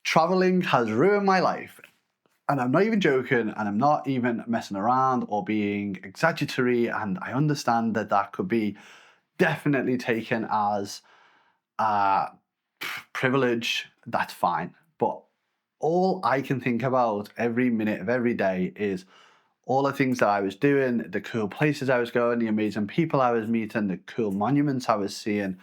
traveling has ruined my life. And I'm not even joking, and I'm not even messing around or being exaggeratory. And I understand that that could be definitely taken as privilege. That's fine. But all I can think about every minute of every day is all the things that I was doing, the cool places I was going, the amazing people I was meeting, the cool monuments I was seeing,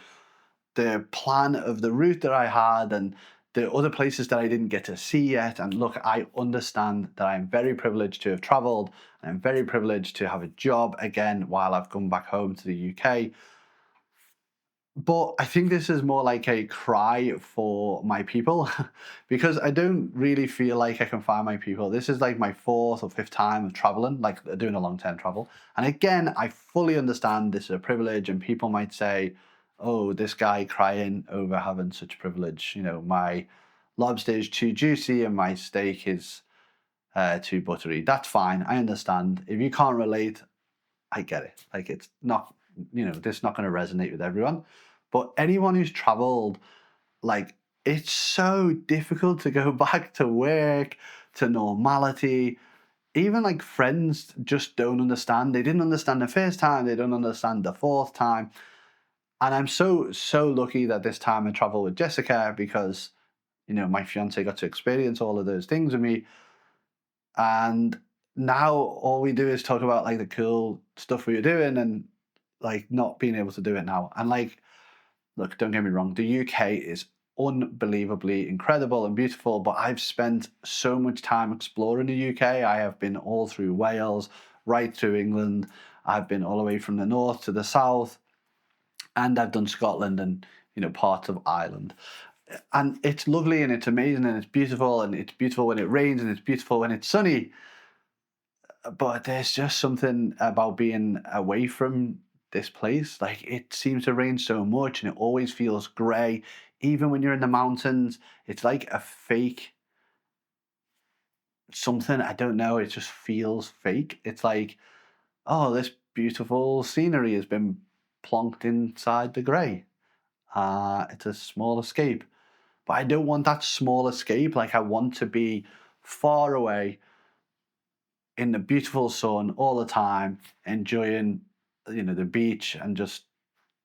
the plan of the route that I had, and the other places that I didn't get to see yet. And look, I understand that I'm very privileged to have traveled, and I'm very privileged to have a job again while I've come back home to the UK. But I think this is more like a cry for my people because I don't really feel like I can find my people. This is like my fourth or fifth time of traveling, like doing a long-term travel. And again, I fully understand this is a privilege, and people might say, oh, this guy crying over having such privilege. You know, my lobster is too juicy and my steak is too buttery. That's fine. I understand. If you can't relate, I get it. Like, it's not, this is not going to resonate with everyone. But anyone who's traveled, like, it's so difficult to go back to work, to normality. Even like friends just don't understand. They didn't understand the first time. They don't understand the fourth time. And I'm so lucky that this time I traveled with Jessica because, my fiance got to experience all of those things with me. And now all we do is talk about like the cool stuff we were doing and like not being able to do it now. And like, look, don't get me wrong, the UK is unbelievably incredible and beautiful, but I've spent so much time exploring the UK. I have been all through Wales, right through England. I've been all the way from the north to the south, and I've done Scotland and, parts of Ireland. And it's lovely and it's amazing and it's beautiful when it rains and it's beautiful when it's sunny. But there's just something about being away from this place. Like, it seems to rain so much and it always feels grey. Even when you're in the mountains, it's like a fake something. I don't know. It just feels fake. It's like, oh, this beautiful scenery has been plonked inside the grey. It's a small escape. But I don't want that small escape. Like, I want to be far away in the beautiful sun all the time, enjoying, the beach and just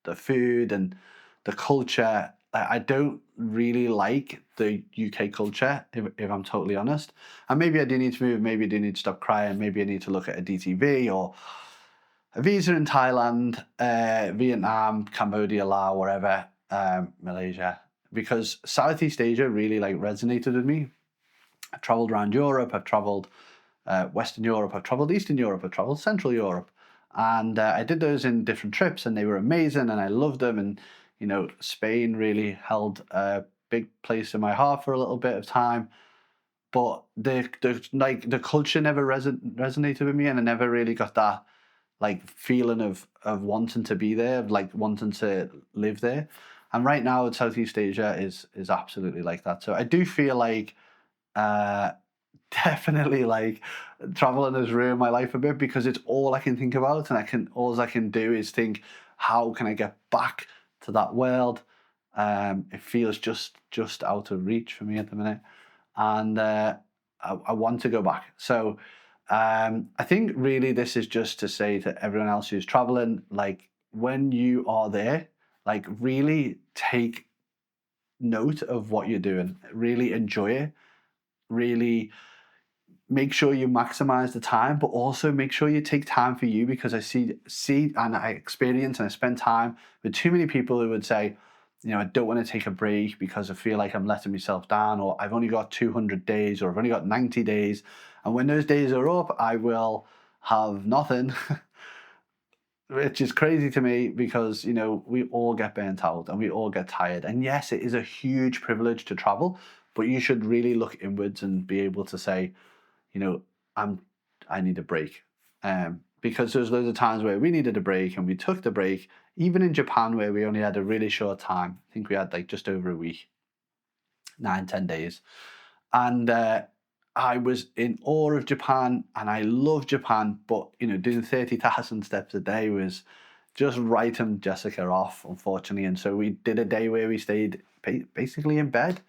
the food and the culture. I don't really like the UK culture, if I'm totally honest. And maybe I do need to move. Maybe I do need to stop crying. Maybe I need to look at a DTV or a visa in Thailand, Vietnam, Cambodia, Laos, wherever, Malaysia. Because Southeast Asia really like resonated with me. I've traveled around Europe. I've traveled Western Europe, I've traveled Eastern Europe, I've traveled Central Europe, and I did those in different trips, and they were amazing, and I loved them. And Spain really held a big place in my heart for a little bit of time. But the culture never resonated with me, and I never really got that like feeling of wanting to be there, of like wanting to live there. And right now, Southeast Asia is absolutely like that. So I do feel like. Definitely, like, traveling has ruined my life a bit because it's all I can think about, and all I can do is think, how can I get back to that world? It feels just out of reach for me at the minute, and I want to go back. So I think really this is just to say to everyone else who's traveling, like, when you are there, like, really take note of what you're doing, really enjoy it, really make sure you maximize the time, but also make sure you take time for you, because I see and I experience and I spend time with too many people who would say, I don't want to take a break because I feel like I'm letting myself down, or I've only got 200 days, or I've only got 90 days. And when those days are up, I will have nothing, which is crazy to me because, we all get burnt out and we all get tired. And yes, it is a huge privilege to travel, but you should really look inwards and be able to say, I need a break. Because there's loads of times where we needed a break and we took the break, even in Japan where we only had a really short time. I think we had like just over a week, 9-10 days. And I was in awe of Japan and I love Japan, but doing 30,000 steps a day was just writing Jessica off, unfortunately. And so we did a day where we stayed basically in bed.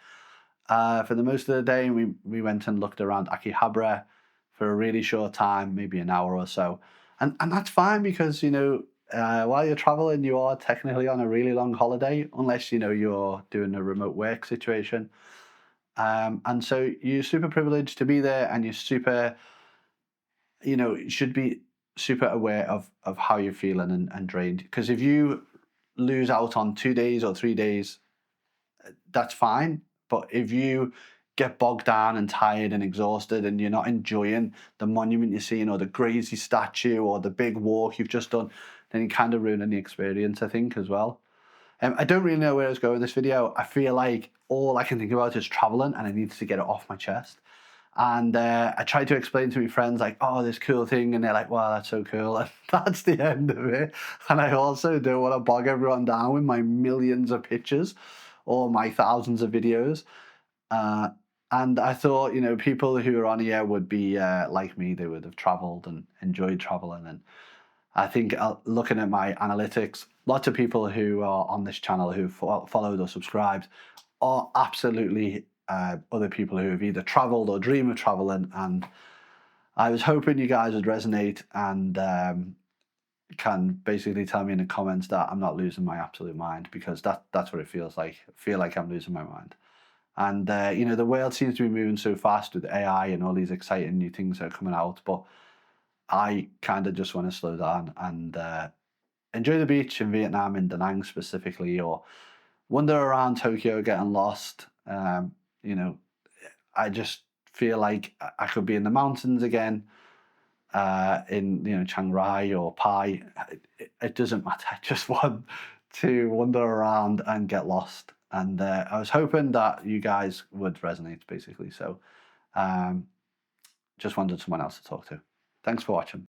For the most of the day, we went and looked around Akihabara for a really short time, maybe an hour or so, and that's fine because while you're traveling, you are technically on a really long holiday, unless you're doing a remote work situation. And so you're super privileged to be there, and you're super, you should be super aware of how you're feeling and drained. Because if you lose out on 2 days or 3 days, that's fine. But if you get bogged down and tired and exhausted and you're not enjoying the monument you're seeing or the crazy statue or the big walk you've just done, then you kind of ruining the experience, I think, as well. I don't really know where I was going with this video. I feel like all I can think about is traveling and I need to get it off my chest. And I tried to explain to my friends, like, oh, this cool thing. And they're like, wow, that's so cool. And that's the end of it. And I also don't want to bog everyone down with my millions of pictures or my thousands of videos. Uh, and I thought, people who are on here would be like me. They would have traveled and enjoyed traveling. And I think looking at my analytics, lots of people who are on this channel who followed or subscribed are absolutely other people who have either traveled or dream of traveling. And I was hoping you guys would resonate and can basically tell me in the comments that I'm not losing my absolute mind, because that's what it feels like. I feel like I'm losing my mind. And the world seems to be moving so fast with AI and all these exciting new things that are coming out, but I kind of just want to slow down and enjoy the beach in Vietnam, in Da Nang specifically, or wander around Tokyo getting lost. You know, I just feel like I could be in the mountains again, in Chiang Rai or Pai. It doesn't matter. I just want to wander around and get lost. And I was hoping that you guys would resonate, basically. So just wanted someone else to talk to. Thanks for watching.